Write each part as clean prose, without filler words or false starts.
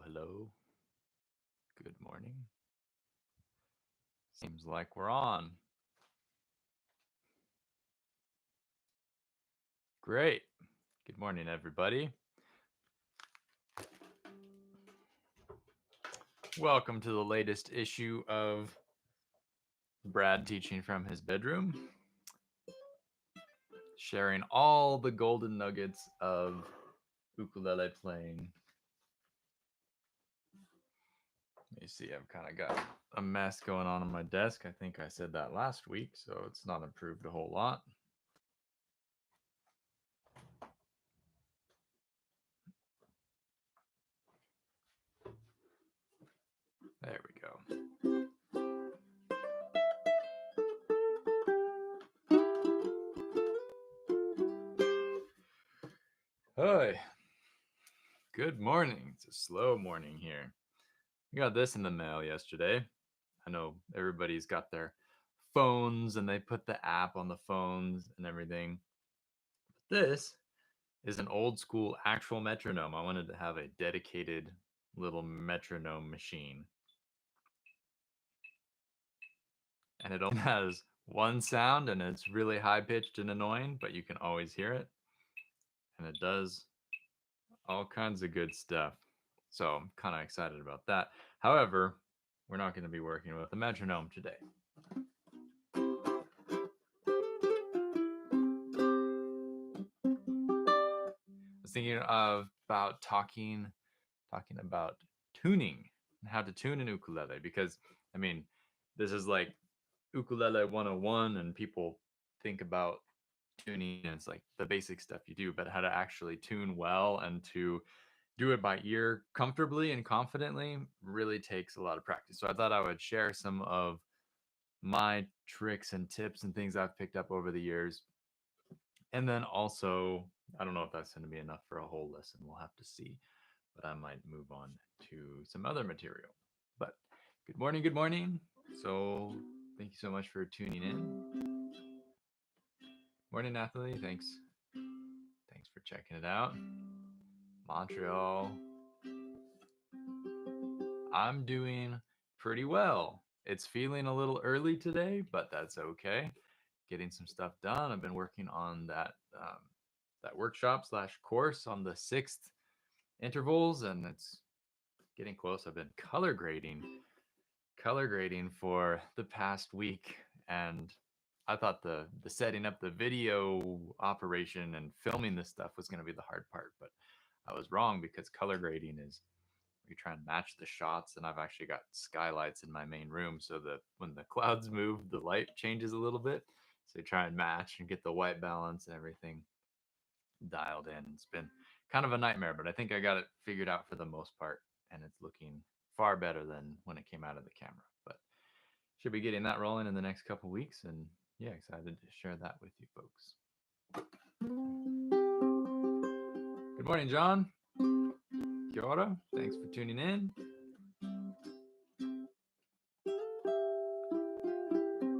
Hello. Good morning. Seems like we're on. Great. Good morning, everybody. Welcome to the latest issue of Brad teaching from his bedroom, sharing all the golden nuggets of ukulele playing. Let me see, I've kind of got a mess going on my desk. I think I said that last week, so it's not improved a whole lot. There we go. Hi. Good morning. It's a slow morning here. We got this in the mail yesterday. I know everybody's got their phones and they put the app on the phones and everything. But this is an old school actual metronome. I wanted to have a dedicated little metronome machine. And it only has one sound and it's really high pitched and annoying, but you can always hear it. And it does all kinds of good stuff. So I'm kind of excited about that. However, we're not going to be working with a metronome today. I was thinking about talking about tuning and how to tune an ukulele because I mean, this is like ukulele 101 and people think about tuning and it's like the basic stuff you do, but how to actually tune well and to do it by ear comfortably and confidently really takes a lot of practice. So I thought I would share some of my tricks and tips and things I've picked up over the years. And then also, I don't know if that's going to be enough for a whole lesson. We'll have to see. But I might move on to some other material. But good morning, good morning. So thank you so much for tuning in. Morning, Nathalie. Thanks. Thanks for checking it out. Montreal. I'm doing pretty well. It's feeling a little early today, but that's okay. Getting some stuff done. I've been working on that workshop slash course on the sixth intervals, and it's getting close. I've been color grading for the past week, and I thought the setting up the video operation and filming this stuff was going to be the hard part, but I was wrong because color grading is you try and match the shots, and I've actually got skylights in my main room so that when the clouds move, the light changes a little bit. So you try and match and get the white balance and everything dialed in. It's been kind of a nightmare, but I think I got it figured out for the most part, and it's looking far better than when it came out of the camera. But should be getting that rolling in the next couple weeks, and yeah, excited to share that with you folks. Good morning, John. Kia ora. Thanks for tuning in.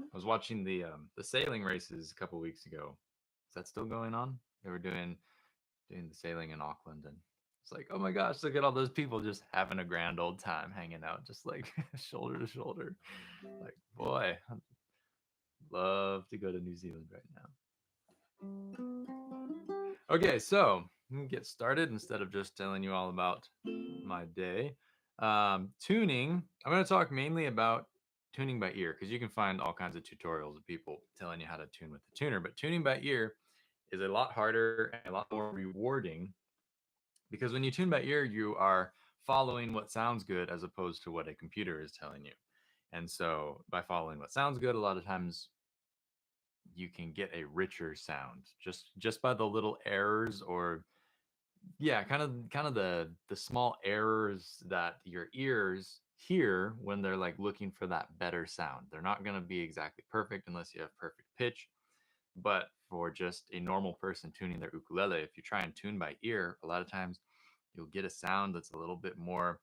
I was watching the sailing races a couple weeks ago. Is that still going on? They were doing the sailing in Auckland, and it's like, oh my gosh, look at all those people just having a grand old time hanging out, just like shoulder to shoulder. Like, boy, I'd love to go to New Zealand right now. Okay, so we can get started instead of just telling you all about my day. Tuning, I'm going to talk mainly about tuning by ear because you can find all kinds of tutorials of people telling you how to tune with the tuner, but tuning by ear is a lot harder and a lot more rewarding because when you tune by ear, you are following what sounds good as opposed to what a computer is telling you. And so by following what sounds good, a lot of times you can get a richer sound just by the little errors or yeah, kind of the small errors that your ears hear when they're like looking for that better sound. They're not going to be exactly perfect unless you have perfect pitch, but for just a normal person tuning their ukulele, if you try and tune by ear, a lot of times you'll get a sound that's a little bit more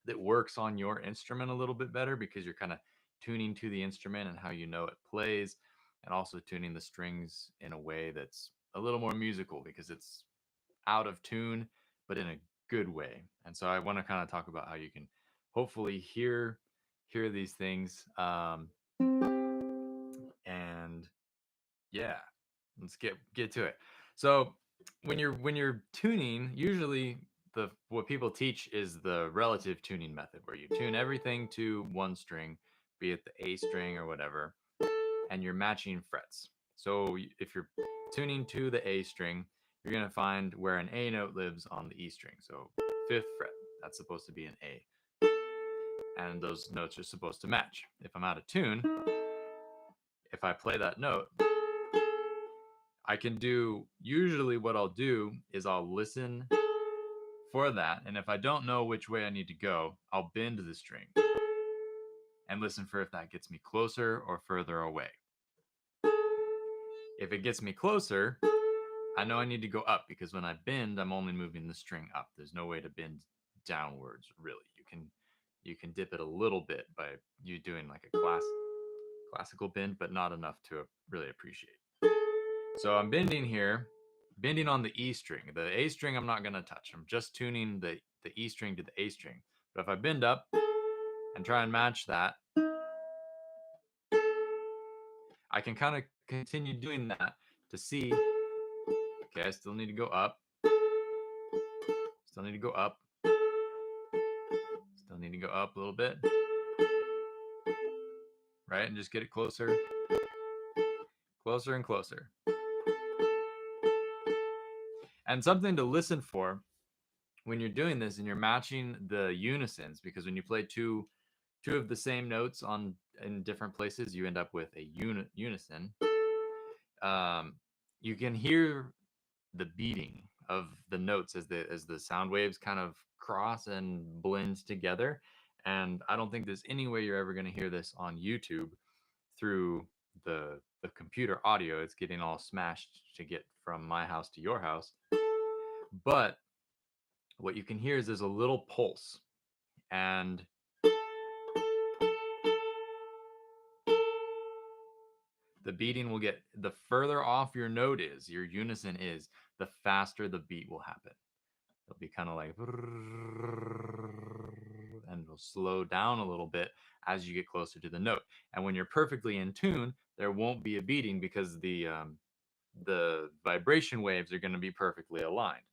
that works on your instrument a little bit better because you're kind of tuning to the instrument and how you know it plays and also tuning the strings in a way that's a little more musical because it's out of tune but in a good way. And so I want to kind of talk about how you can hopefully hear these things. And yeah, let's get to it. So when you're tuning, usually the what people teach is the relative tuning method, where you tune everything to one string, be it the A string or whatever, and you're matching frets. So if you're tuning to the A string, you're going to find where an A note lives on the E string. So fifth fret, that's supposed to be an A. And those notes are supposed to match. If I'm out of tune, if I play that note, I can do, usually what I'll do is I'll listen for that. And if I don't know which way I need to go, I'll bend the string and listen for if that gets me closer or further away. If it gets me closer, I know I need to go up, because when I bend, I'm only moving the string up. There's no way to bend downwards, really. You can dip it a little bit by you doing like a classical bend, but not enough to really appreciate. So I'm bending here, bending on the E string. The A string I'm not going to touch. I'm just tuning the E string to the A string. But if I bend up and try and match that, I can kind of continue doing that to see, okay, I still need to go up. Still need to go up. Still need to go up a little bit. Right? And just get it closer, closer and closer. And something to listen for when you're doing this and you're matching the unisons, because when you play two of the same notes in different places, you end up with a unison. You can hear the beating of the notes as the sound waves kind of cross and blend together. And I don't think there's any way you're ever going to hear this on YouTube through the computer audio. It's getting all smashed to get from my house to your house. But what you can hear is there's a little pulse, and the beating will get, the further off your note is, your unison is, the faster the beat will happen. It'll be kind of like, and it'll slow down a little bit as you get closer to the note. And when you're perfectly in tune, there won't be a beating, because the vibration waves are going to be perfectly aligned.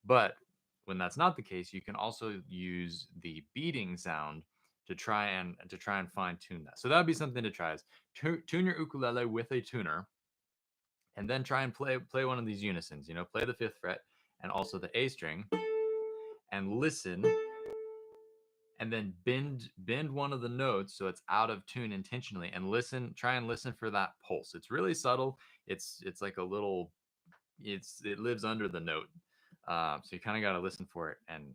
But when that's not the case, you can also use the beating sound to try and fine tune that. So that would be something to try, is tune your ukulele with a tuner, and then try and play one of these unisons. Play the fifth fret and also the A string, and listen, and then bend one of the notes so it's out of tune intentionally, and try and listen for that pulse. It's really subtle. It's like a little, it lives under the note. So you kind of got to listen for it, and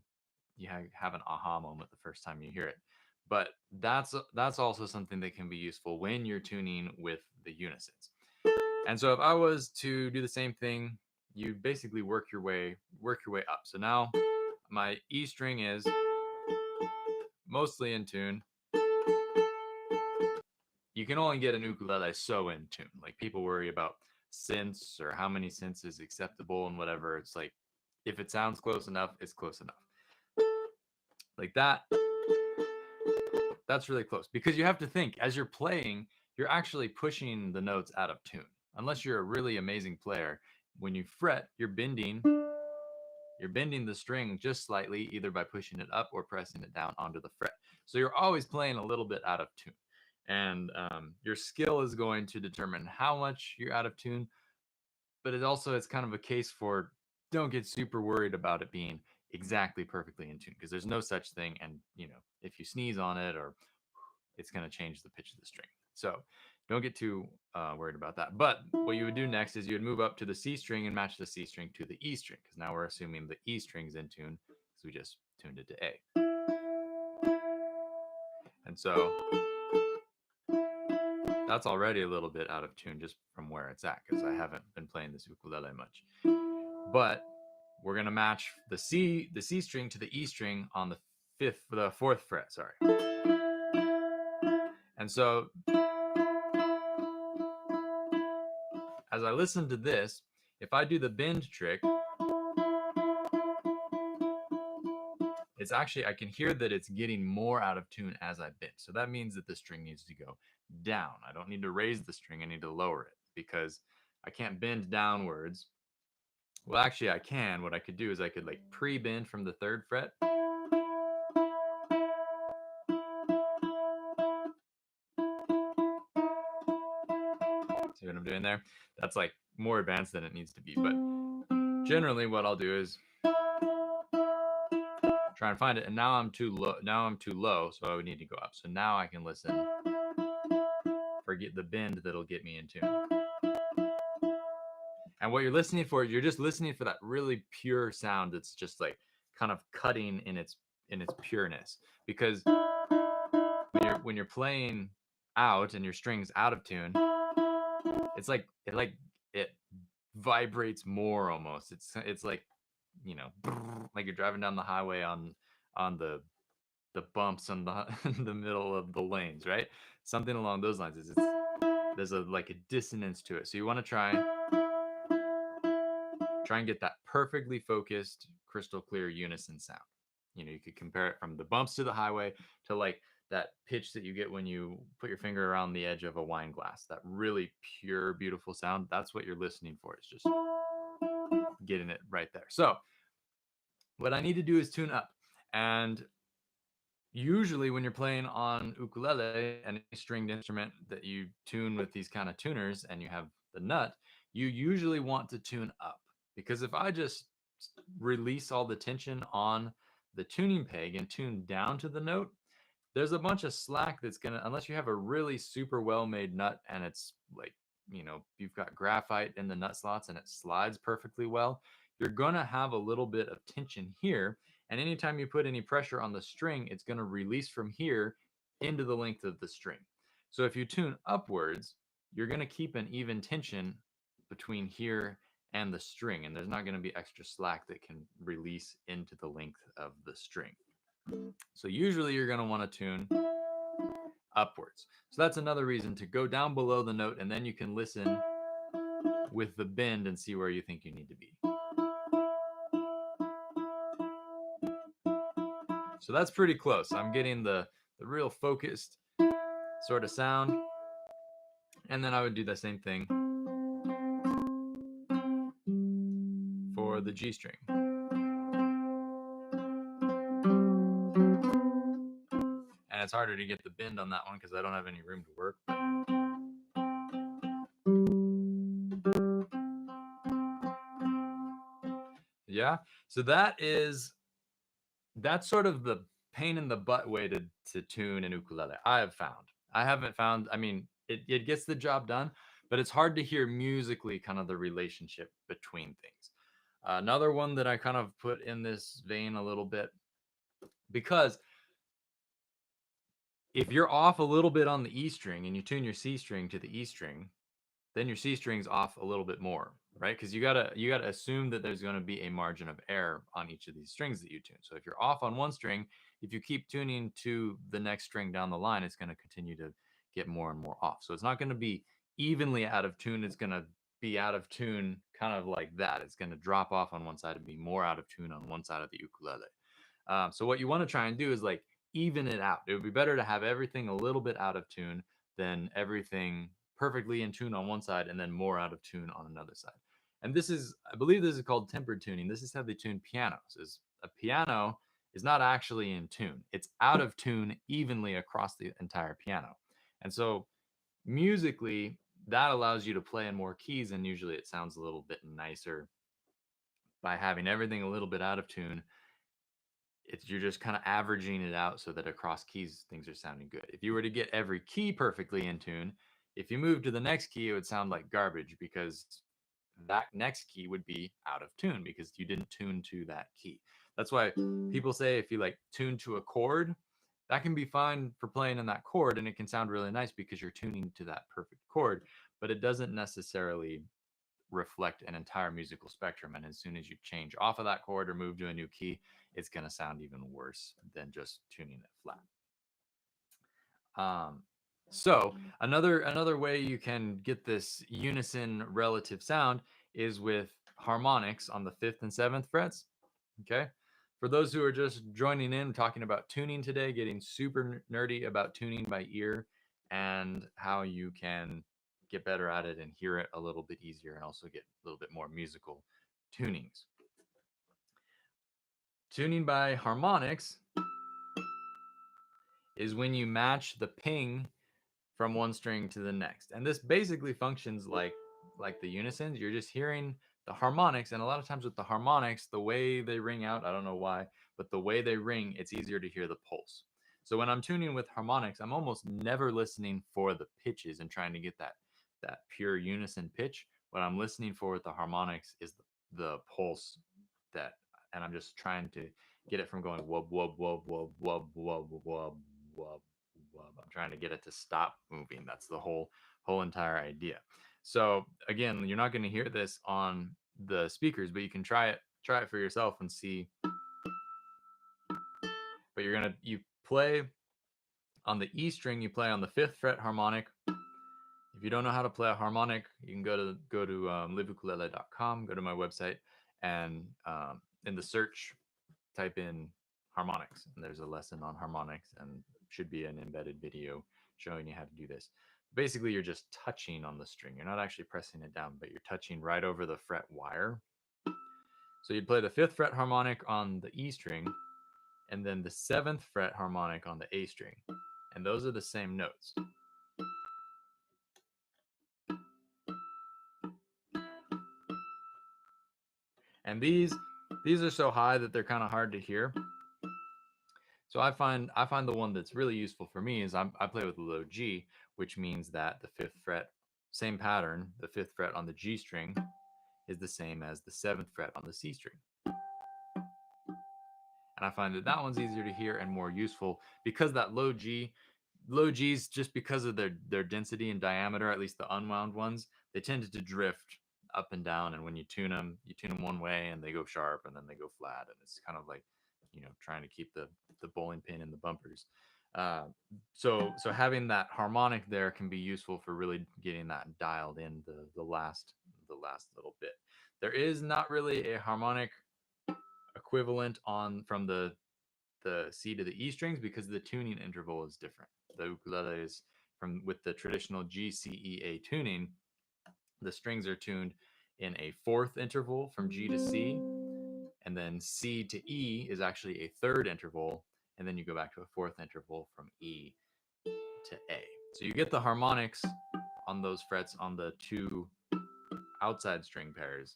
you have an aha moment the first time you hear it. But that's also something that can be useful when you're tuning with the unisons. And so if I was to do the same thing, you basically work your way up. So now my E string is mostly in tune. You can only get an ukulele so in tune. Like, people worry about synths or how many synths is acceptable and whatever. It's like, if it sounds close enough, it's close enough. Like that. That's really close, because you have to think, as you're playing, you're actually pushing the notes out of tune. Unless you're a really amazing player, when you fret, you're bending the string just slightly, either by pushing it up or pressing it down onto the fret. So you're always playing a little bit out of tune. And your skill is going to determine how much you're out of tune. But it's kind of a case for, don't get super worried about it being exactly perfectly in tune, because there's no such thing. And if you sneeze on it, or it's going to change the pitch of the string. So don't get too worried about that. But what you would do next is you would move up to the C string and match the C string to the E string, because now we're assuming the E string's in tune, because we just tuned it to A. And so that's already a little bit out of tune just from where it's at, because I haven't been playing this ukulele much. But we're going to match the C string to the E string on the fourth fret, sorry. And so as I listen to this, if I do the bend trick, it's actually, I can hear that it's getting more out of tune as I bend. So that means that the string needs to go down. I don't need to raise the string, I need to lower it because I can't bend downwards. Well, actually, I can. What I could do is I could like pre-bend from the 3rd fret. See what I'm doing there? That's like more advanced than it needs to be. But generally, what I'll do is try and find it. And now I'm too low. Now I'm too low, so I would need to go up. So now I can listen. Forget the bend that'll get me in tune. And what you're listening for, you're just listening for that really pure sound that's just like kind of cutting in its pureness. Because when you're playing out and your strings out of tune, it's like it vibrates more almost. It's like, you know, like you're driving down the highway on the bumps in the in the middle of the lanes, right? Something along those lines. There's a like a dissonance to it. So you want to try and get that perfectly focused, crystal clear unison sound. You know, you could compare it from the bumps to the highway to like that pitch that you get when you put your finger around the edge of a wine glass. That really pure, beautiful sound. That's what you're listening for. It's just getting it right there. So what I need to do is tune up. And usually when you're playing on ukulele, any stringed instrument that you tune with these kind of tuners and you have the nut, you usually want to tune up. Because if I just release all the tension on the tuning peg and tune down to the note, there's a bunch of slack that's gonna, unless you have a really super well made nut and it's like, you know, you've got graphite in the nut slots and it slides perfectly well, you're gonna have a little bit of tension here. And anytime you put any pressure on the string, it's gonna release from here into the length of the string. So if you tune upwards, you're gonna keep an even tension between here and the string, and there's not gonna be extra slack that can release into the length of the string. So usually you're going to want to tune upwards. So that's another reason to go down below the note, and then you can listen with the bend and see where you think you need to be. So that's pretty close. I'm getting the real focused sort of sound. And then I would do the same thing for the G string. And it's harder to get the bend on that one because I don't have any room to work. Yeah. So that's sort of the pain in the butt way to tune an ukulele. I haven't found, I mean, it gets the job done, but it's hard to hear musically kind of the relationship between things. Another one that I kind of put in this vein a little bit, because if you're off a little bit on the E string and you tune your C string to the E string, then your C string's off a little bit more, right? Because you gotta assume that there's gonna be a margin of error on each of these strings that you tune. So if you're off on one string, if you keep tuning to the next string down the line, it's gonna continue to get more and more off. So it's not gonna be evenly out of tune. It's gonna be out of tune kind of like that. It's gonna drop off on one side and be more out of tune on one side of the ukulele. So what you want to try and do is like even it out. It would be better to have everything a little bit out of tune than everything perfectly in tune on one side and then more out of tune on another side. And this is, I believe this is called tempered tuning. This is how they tune pianos. Is a piano is not actually in tune. It's out of tune evenly across the entire piano. And so musically, that allows you to play in more keys, and usually it sounds a little bit nicer by having everything a little bit out of tune. You're just kind of averaging it out so that across keys things are sounding good. If you were to get every key perfectly in tune, if you move to the next key, it would sound like garbage because that next key would be out of tune because you didn't tune to that key. That's why people say if you like tune to a chord, that can be fine for playing in that chord and it can sound really nice because you're tuning to that perfect chord, but it doesn't necessarily reflect an entire musical spectrum. And as soon as you change off of that chord or move to a new key, it's going to sound even worse than just tuning it flat. So another way you can get this unison relative sound is with harmonics on the 5th and 7th frets. Okay, For those who are just joining in, talking about tuning today, getting super nerdy about tuning by ear and how you can get better at it and hear it a little bit easier and also get a little bit more musical tunings. Tuning by harmonics is when you match the ping from one string to the next. And this basically functions like the unisons. You're just hearing the harmonics, and a lot of times with the harmonics, the way they ring out, I don't know why, but the way they ring, it's easier to hear the pulse. So when I'm tuning with harmonics, I'm almost never listening for the pitches and trying to get that pure unison pitch. What I'm listening for with the harmonics is the pulse that, and I'm just trying to get it from going wub wub wub wub wub wub wub wub. I'm trying to get it to stop moving. That's the whole entire idea. So again, you're not going to hear this on the speakers, but you can try it for yourself and see. But you play on the E string, you play on the 5th fret harmonic. If you don't know how to play a harmonic, you can go to liveukulele.com, go to my website, and in the search, type in harmonics, and there's a lesson on harmonics, and should be an embedded video showing you how to do this. Basically, you're just touching on the string. You're not actually pressing it down, but you're touching right over the fret wire. So you'd play the 5th fret harmonic on the E string, and then the 7th fret harmonic on the A string. And those are the same notes. And these are so high that they're kind of hard to hear. So I find the one that's really useful for me is I play with the low G, which means that the 5th fret, same pattern, the 5th fret on the G string is the same as the 7th fret on the C string. And I find that one's easier to hear and more useful because that low G's, just because of their density and diameter, at least the unwound ones, they tend to drift up and down. And when you tune them one way and they go sharp and then they go flat. And it's kind of like, trying to keep the bowling pin in the bumpers. So having that harmonic there can be useful for really getting that dialed in the last little bit. There is not really a harmonic equivalent from the C to the E strings because the tuning interval is different. The ukulele is with the traditional G, C, E, A tuning, the strings are tuned in a 4th interval from G to C, and then C to E is actually a 3rd interval, and then you go back to a 4th interval from E to A. So you get the harmonics on those frets on the 2 outside string pairs,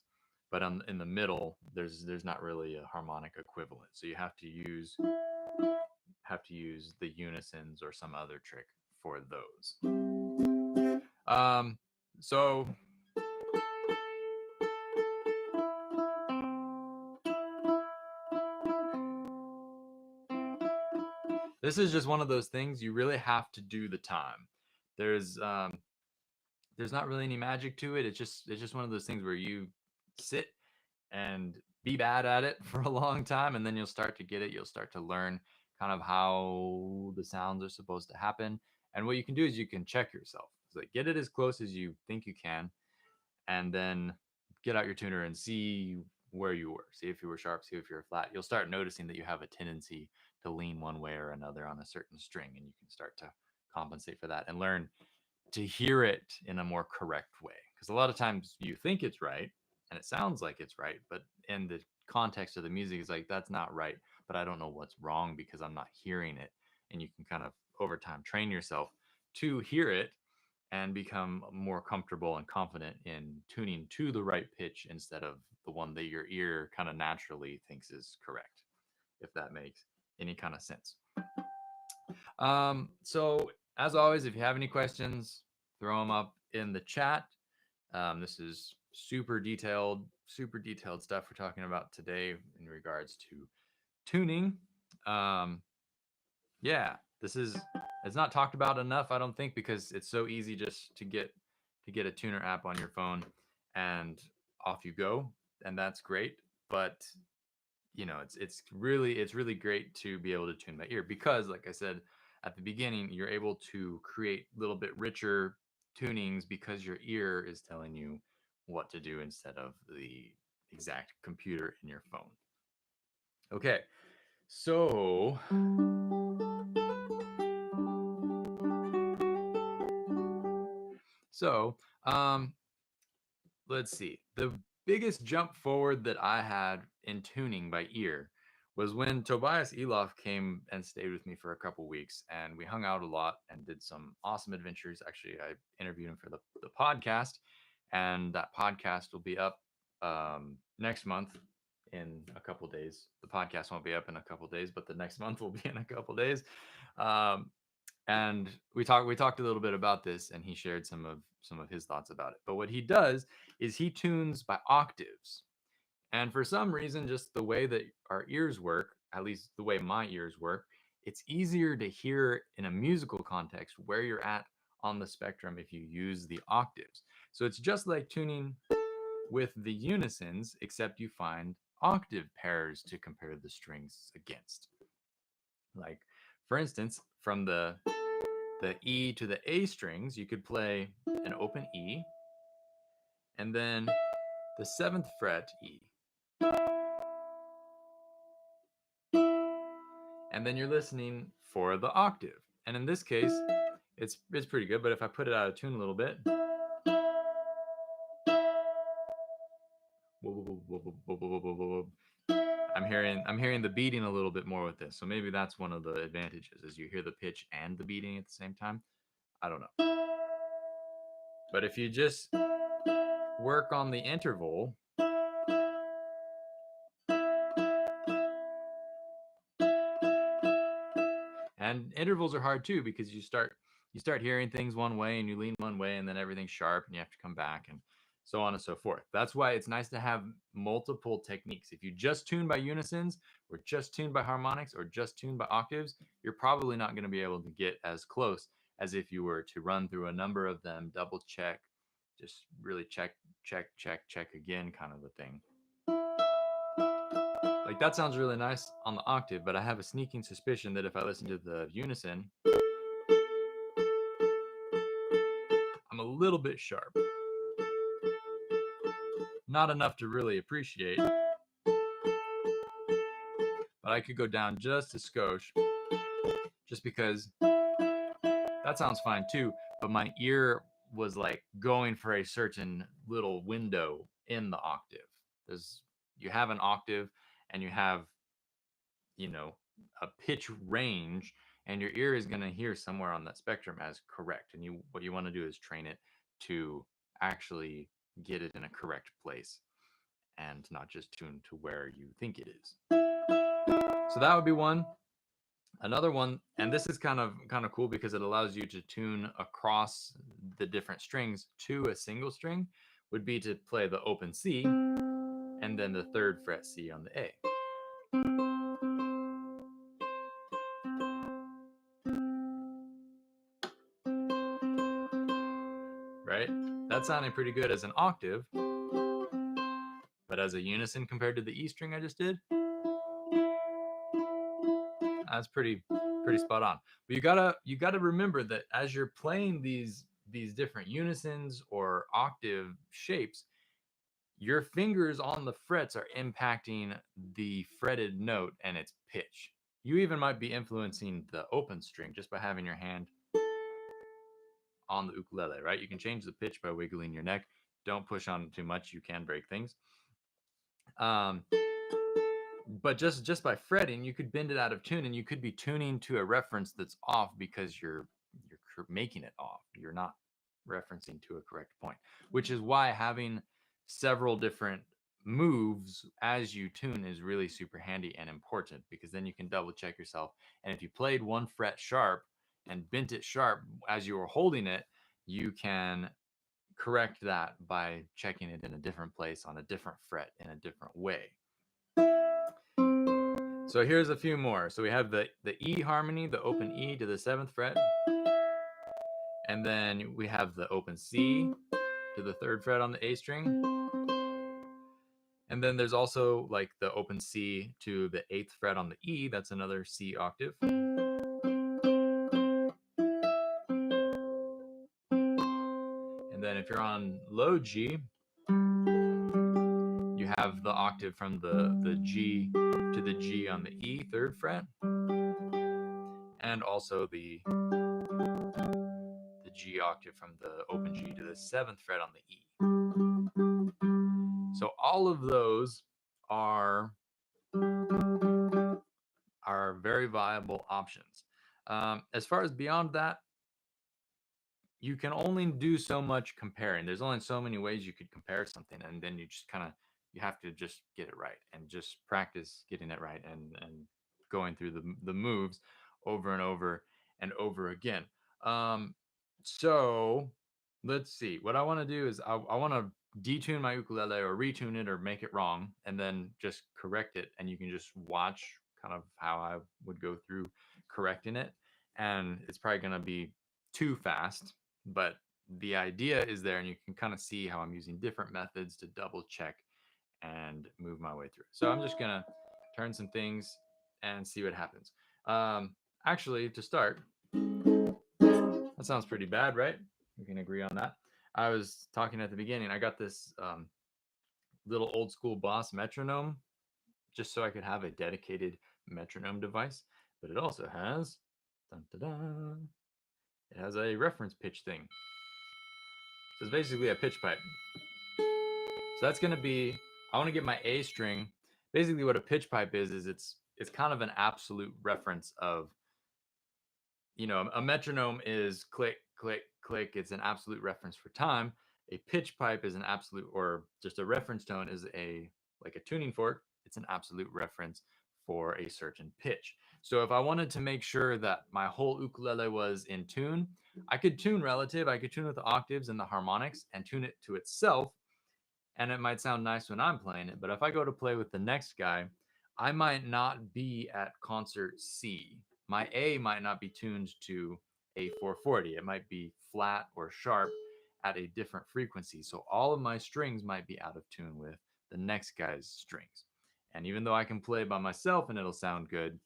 but in the middle, there's not really a harmonic equivalent. So you have to use the unisons or some other trick for those. So this is just one of those things you really have to do the time. There's not really any magic to it. It's just one of those things where you sit and be bad at it for a long time, and then you'll start to get it. You'll start to learn kind of how the sounds are supposed to happen. And what you can do is you can check yourself. It's like get it as close as you think you can, and then get out your tuner and see where you were. See if you were sharp, see if you were flat. You'll start noticing that you have a tendency to lean one way or another on a certain string, and you can start to compensate for that and learn to hear it in a more correct way. Because a lot of times you think it's right and it sounds like it's right, but in the context of the music, it's like, that's not right, but I don't know what's wrong because I'm not hearing it. And you can kind of over time train yourself to hear it and become more comfortable and confident in tuning to the right pitch instead of the one that your ear kind of naturally thinks is correct, if that makes any kind of sense. So as always, if you have any questions, throw them up in the chat. This is super detailed stuff we're talking about today in regards to tuning. Yeah, it's not talked about enough, I don't think, because it's so easy just to get a tuner app on your phone and off you go, and that's great. But it's really great to be able to tune by ear because, like I said at the beginning, you're able to create a little bit richer tunings because your ear is telling you what to do instead of the exact computer in your phone. Okay, so so um, let's see. The biggest jump forward that I had in tuning by ear was when Tobias Elof came and stayed with me for a couple weeks, and we hung out a lot and did some awesome adventures. Actually, I interviewed him for the podcast, and that podcast will be up next month in a couple days. The podcast won't be up in a couple days, but the next month will be in a couple days. Um, and we talked a little bit about this, and he shared some of his thoughts about it. But what he does is he tunes by octaves. And for some reason, just the way that our ears work, at least the way my ears work, it's easier to hear in a musical context where you're at on the spectrum if you use the octaves. So it's just like tuning with the unisons, except you find octave pairs to compare the strings against. Like, for instance, from the E to the A strings, you could play an open E and then the seventh fret E. And then you're listening for the octave. And in this case, it's pretty good, but if I put it out of tune a little bit, I'm hearing the beating a little bit more with this. So maybe that's one of the advantages is you hear the pitch and the beating at the same time. I don't know. But if you just work on the interval, and intervals are hard too because you start hearing things one way and you lean one way and then everything's sharp and you have to come back and so on and so forth. That's why it's nice to have multiple techniques. If you just tune by unisons or just tune by harmonics or just tune by octaves, you're probably not going to be able to get as close as if you were to run through a number of them, double check, just really check, check, check, check again kind of a thing. Like that sounds really nice on the octave, but I have a sneaking suspicion that if I listen to the unison, I'm a little bit sharp. Not enough to really appreciate, but I could go down just a skosh just because that sounds fine too, but my ear was like going for a certain little window in the octave. There's you have an octave and you have, you know, a pitch range, and your ear is going to hear somewhere on that spectrum as correct. And what you want to do is train it to actually get it in a correct place and not just tune to where you think it is. So that would be one. Another one, and this is kind of cool because it allows you to tune across the different strings to a single string, would be to play the open C and then the third fret C on the A. Right? That sounded pretty good as an octave, but as a unison compared to the E string I just did, that's pretty spot on. But you gotta remember that as you're playing these different unisons or octave shapes, your fingers on the frets are impacting the fretted note and its pitch. You even might be influencing the open string just by having your hand on the ukulele, right? You can change the pitch by wiggling your neck. Don't push on too much, you can break things. Um, but just by fretting, you could bend it out of tune, and you could be tuning to a reference that's off because you're making it off. You're not referencing to a correct point, which is why having several different moves as you tune is really super handy and important, because then you can double check yourself. And if you played one fret sharp and bent it sharp as you were holding it, you can correct that by checking it in a different place on a different fret in a different way. So here's a few more. So we have the E harmony, the open E to the 7th fret. And then we have the open C to the 3rd fret on the A string. And then there's also like the open C to the 8th fret on the E. That's another C octave. And then if you're on low G, you have the octave from the G to the G on the E, 3rd fret, and also the G octave from the open G to the 7th fret on the E. So all of those are very viable options. As far as beyond that, you can only do so much comparing. There's only so many ways you could compare something, and then you just kind of you have to just get it right and just practice getting it right and going through the moves over and over and over again. So let's see. What I want to do is I want to detune my ukulele or retune it or make it wrong and then just correct it, and you can just watch kind of how I would go through correcting it, and it's probably going to be too fast, but the idea is there, and you can kind of see how I'm using different methods to double check and move my way through. So I'm just gonna turn some things and see what happens. Actually, to start, that sounds pretty bad, right? We can agree on that. I was talking at the beginning. I got this little old school Boss metronome just so I could have a dedicated metronome device, but it also has, dun, dun, dun, it has a reference pitch thing. So it's basically a pitch pipe. So that's going to be, I want to get my A string. Basically what a pitch pipe is it's kind of an absolute reference of, a metronome is click, click, click. It's an absolute reference for time. A pitch pipe is an absolute, or just a reference tone is like a tuning fork. It's an absolute reference for a certain pitch. So if I wanted to make sure that my whole ukulele was in tune, I could tune relative. I could tune with the octaves and the harmonics and tune it to itself, and it might sound nice when I'm playing it, but if I go to play with the next guy, I might not be at concert C. My A might not be tuned to a 440. It might be flat or sharp at a different frequency. So all of my strings might be out of tune with the next guy's strings. And even though I can play by myself and it'll sound good,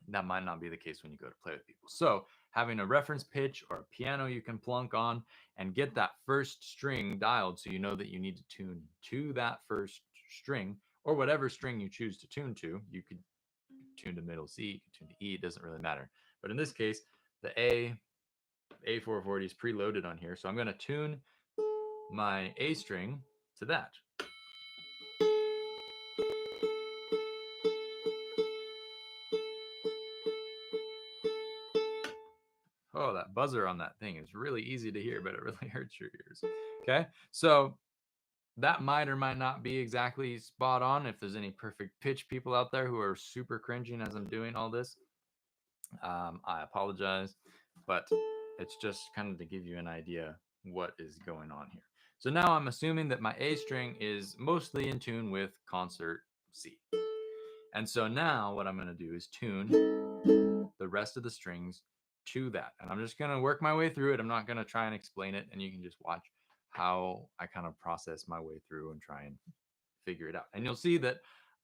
that might not be the case when you go to play with people. So having a reference pitch or a piano you can plunk on and get that first string dialed so you know that you need to tune to that first string or whatever string you choose to tune to. You could tune to middle C, you could tune to E, it doesn't really matter. But in this case, the A440 is preloaded on here. So I'm going to tune my A string to that. Oh, that buzzer on that thing is really easy to hear, but it really hurts your ears. Okay, so that might or might not be exactly spot on. If there's any perfect pitch people out there who are super cringing as I'm doing all this, I apologize, but it's just kind of to give you an idea what is going on here. So now I'm assuming that my A string is mostly in tune with concert C. And so now what I'm going to do is tune the rest of the strings to that. And I'm just going to work my way through it. I'm not going to try and explain it. And you can just watch how I kind of process my way through and try and figure it out. And you'll see that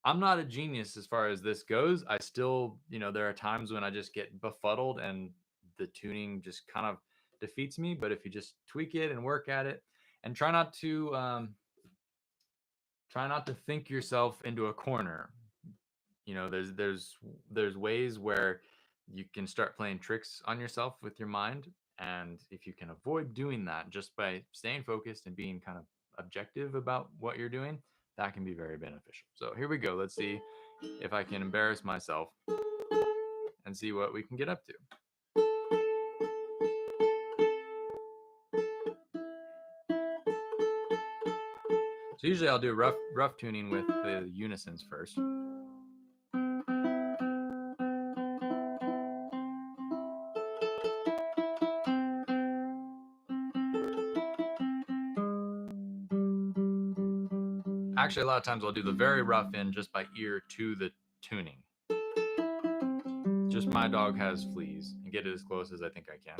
I'm not a genius as far as this goes. I still, there are times when I just get befuddled and the tuning just kind of defeats me. But if you just tweak it and work at it and try not to think yourself into a corner. There's ways where you can start playing tricks on yourself with your mind, and if you can avoid doing that just by staying focused and being kind of objective about what you're doing, that can be very beneficial. So here we go. Let's see if I can embarrass myself and see what we can get up to. So usually I'll do rough tuning with the unisons first. Actually, a lot of times I'll do the very rough end just by ear to the tuning. Just my dog has fleas, and get it as close as I think I can.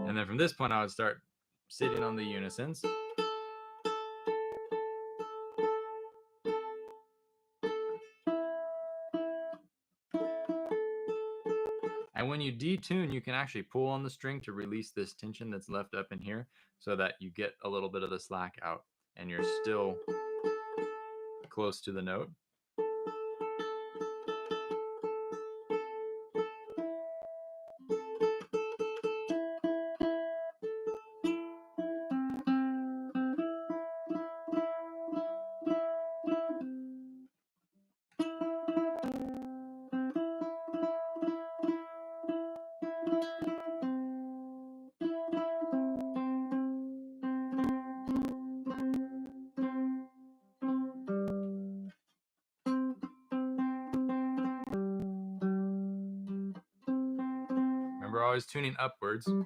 And then from this point, I would start sitting on the unisons. And when you detune, you can actually pull on the string to release this tension that's left up in here so that you get a little bit of the slack out and you're still close to the note. Remember, always tuning upwards. So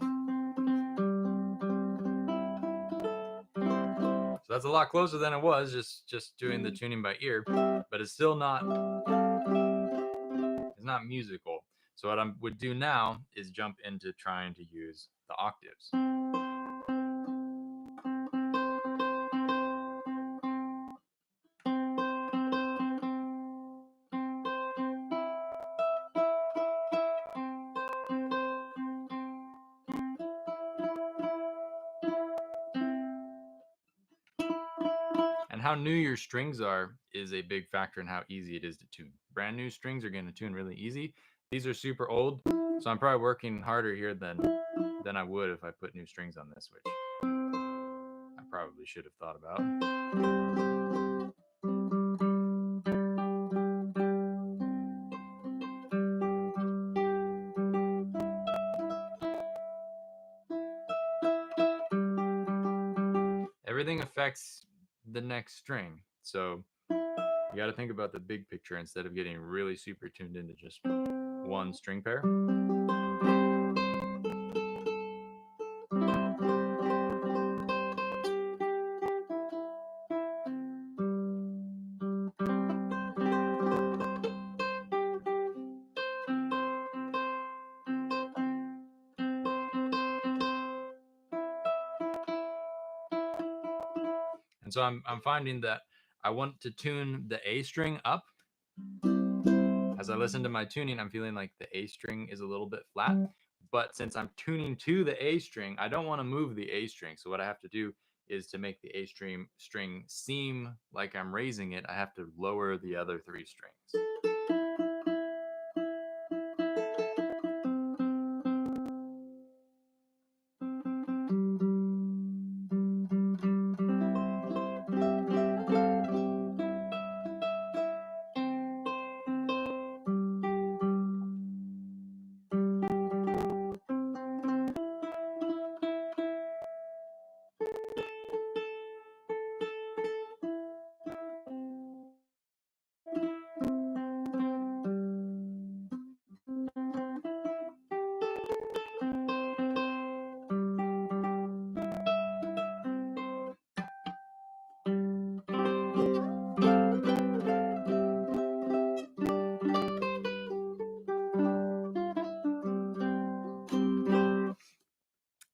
that's a lot closer than it was just doing the tuning by ear, but it's still not musical. So what I would do now is jump into trying to use the octaves. And how new your strings are is a big factor in how easy it is to tune. Brand new strings are going to tune really easy. These are super old, so I'm probably working harder here than I would if I put new strings on this, which I probably should have thought about. Everything affects the next string, so you got to think about the big picture instead of getting really super tuned into just one string pair. And so I'm finding that I want to tune the A string up. As I listen to my tuning, I'm feeling like the A string is a little bit flat. But since I'm tuning to the A string, I don't want to move the A string. So what I have to do is to make the A string seem like I'm raising it, I have to lower the other three strings.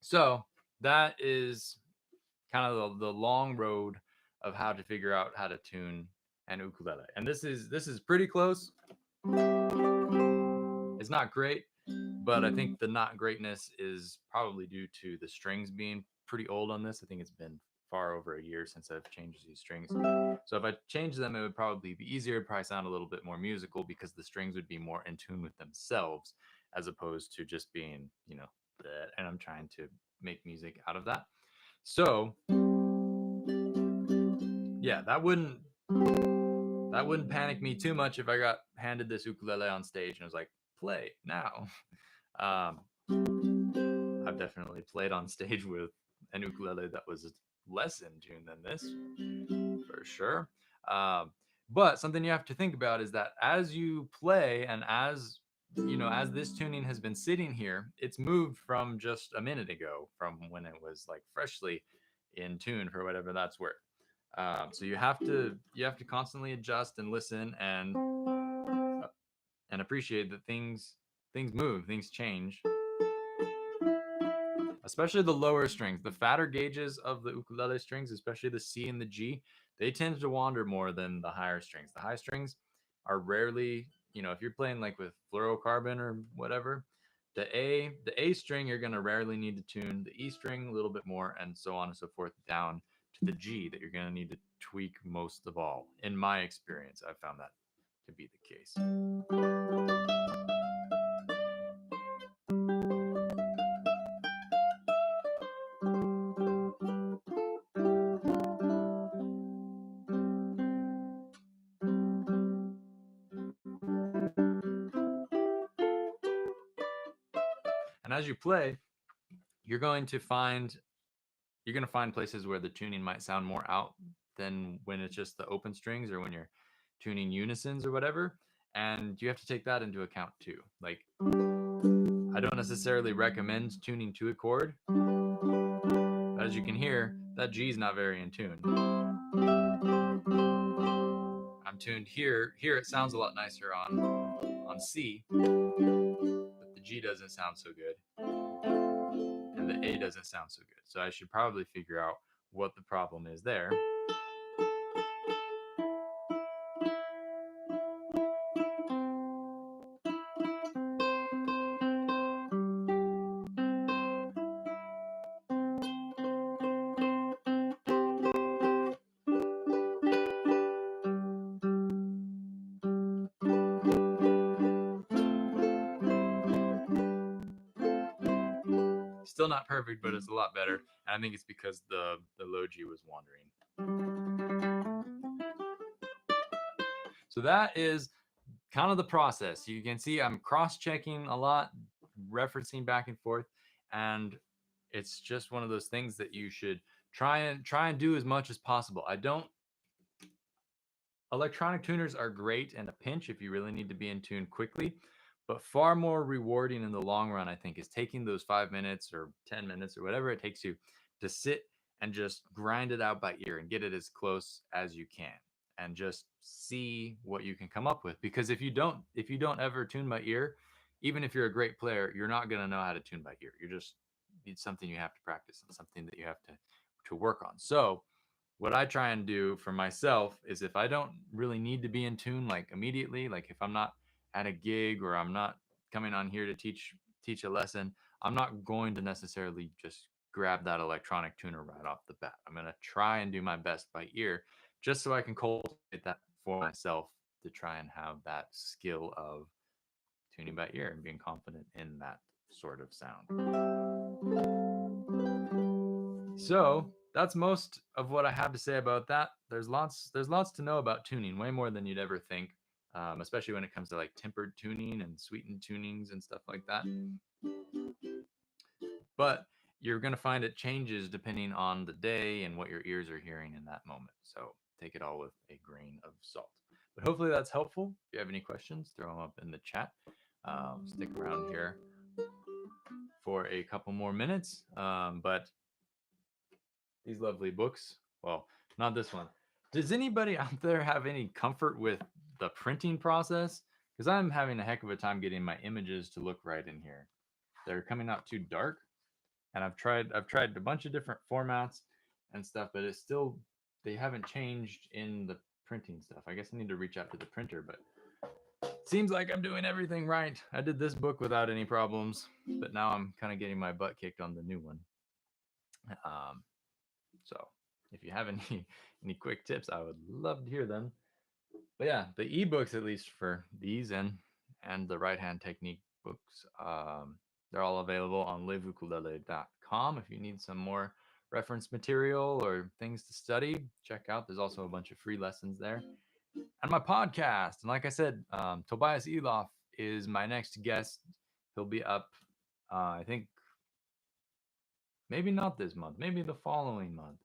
So that is kind of the long road of how to figure out how to tune an ukulele. And this is pretty close. It's not great, but I think the not greatness is probably due to the strings being pretty old on this. I think it's been far over a year since I've changed these strings. So if I change them, it would probably be easier. It'd probably sound a little bit more musical because the strings would be more in tune with themselves as opposed to just being, and I'm trying to make music out of that. So yeah, that wouldn't panic me too much if I got handed this ukulele on stage and was like, play now. Um, I've definitely played on stage with an ukulele that was less in tune than this, for sure. Um, but something you have to think about is that as you play and as this tuning has been sitting here, it's moved from just a minute ago, from when it was like freshly in tune for whatever that's worth. So you have to constantly adjust and listen and appreciate that things move, things change, especially the lower strings. The fatter gauges of the ukulele strings, especially the C and the G, they tend to wander more than the higher strings. The high strings are rarely, if you're playing like with fluorocarbon or whatever, The A string you're going to rarely need to tune, the E string a little bit more, and so on and so forth down to the G that you're going to need to tweak most of all. In my experience, I've found that to be the case. And as you play, you're going to find places where the tuning might sound more out than when it's just the open strings or when you're tuning unisons or whatever. And you have to take that into account too. Like, I don't necessarily recommend tuning to a chord. But as you can hear, that G is not very in tune. I'm tuned here. Here it sounds a lot nicer on C, but the G doesn't sound so good. And the A doesn't sound so good. So I should probably figure out what the problem is there. Still not perfect, but it's a lot better. And I think it's because the low G was wandering. So that is kind of the process. You can see I'm cross-checking a lot, referencing back and forth, and it's just one of those things that you should try and do as much as possible. Electronic tuners are great in a pinch if you really need to be in tune quickly, but far more rewarding in the long run, I think, is taking those 5 minutes or 10 minutes or whatever it takes you to sit and just grind it out by ear and get it as close as you can and just see what you can come up with. Because if you don't ever tune by ear, even if you're a great player, you're not going to know how to tune by ear. It's something you have to practice and something that you have to work on. So what I try and do for myself is if I don't really need to be in tune like immediately, like if I'm not at a gig or I'm not coming on here to teach a lesson, I'm not going to necessarily just grab that electronic tuner right off the bat. I'm going to try and do my best by ear just so I can cultivate that for myself to try and have that skill of tuning by ear and being confident in that sort of sound. So that's most of what I have to say about that. There's lots to know about tuning, way more than you'd ever think, especially when it comes to like tempered tuning and sweetened tunings and stuff like that. But you're going to find it changes depending on the day and what your ears are hearing in that moment. So take it all with a grain of salt. But hopefully that's helpful. If you have any questions, throw them up in the chat. Stick around here for a couple more minutes. But these lovely books, well, not this one. Does anybody out there have any comfort with the printing process? Because I'm having a heck of a time getting my images to look right in here. They're coming out too dark, and I've tried a bunch of different formats and stuff, but it's still, they haven't changed in the printing stuff. I guess I need to reach out to the printer, but it seems like I'm doing everything right. I did this book without any problems, but now I'm kind of getting my butt kicked on the new one. So if you have any quick tips, I would love to hear them. But yeah, the ebooks, at least for these and the right hand technique books, they're all available on liveukulele.com. If you need some more reference material or things to study, check out. There's also a bunch of free lessons there. And my podcast. And like I said, Tobias Eloff is my next guest. He'll be up, I think, maybe not this month, maybe the following month,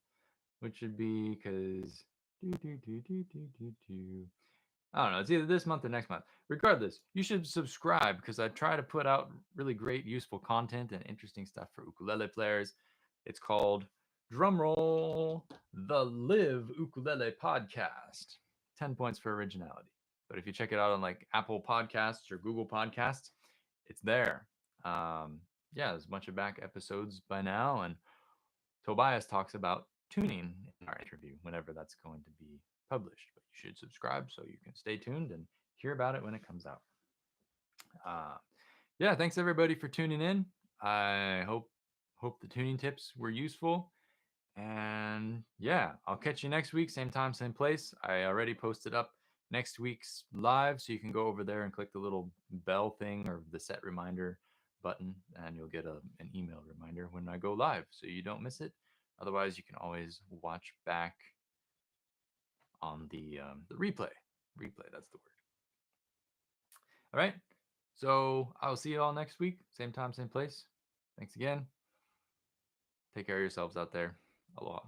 which would be because I don't know. It's either this month or next month. Regardless, you should subscribe because I try to put out really great, useful content and interesting stuff for ukulele players. It's called, drumroll, the Live Ukulele Podcast. 10 points for originality. But if you check it out on like Apple Podcasts or Google Podcasts, it's there. Yeah, there's a bunch of back episodes by now, and Tobias talks about tuning in our interview whenever that's going to be published. But you should subscribe so you can stay tuned and hear about it when it comes out. Uh, Yeah, thanks everybody for tuning in. I hope the tuning tips were useful. And yeah, I'll catch you next week, same time, same place. I already posted up next week's live, so you can go over there and click the little bell thing or the set reminder button, and you'll get an email reminder when I go live, so you don't miss it. Otherwise, you can always watch back on the replay. Replay, that's the word. All right. So I'll see you all next week, same time, same place. Thanks again. Take care of yourselves out there. Aloha.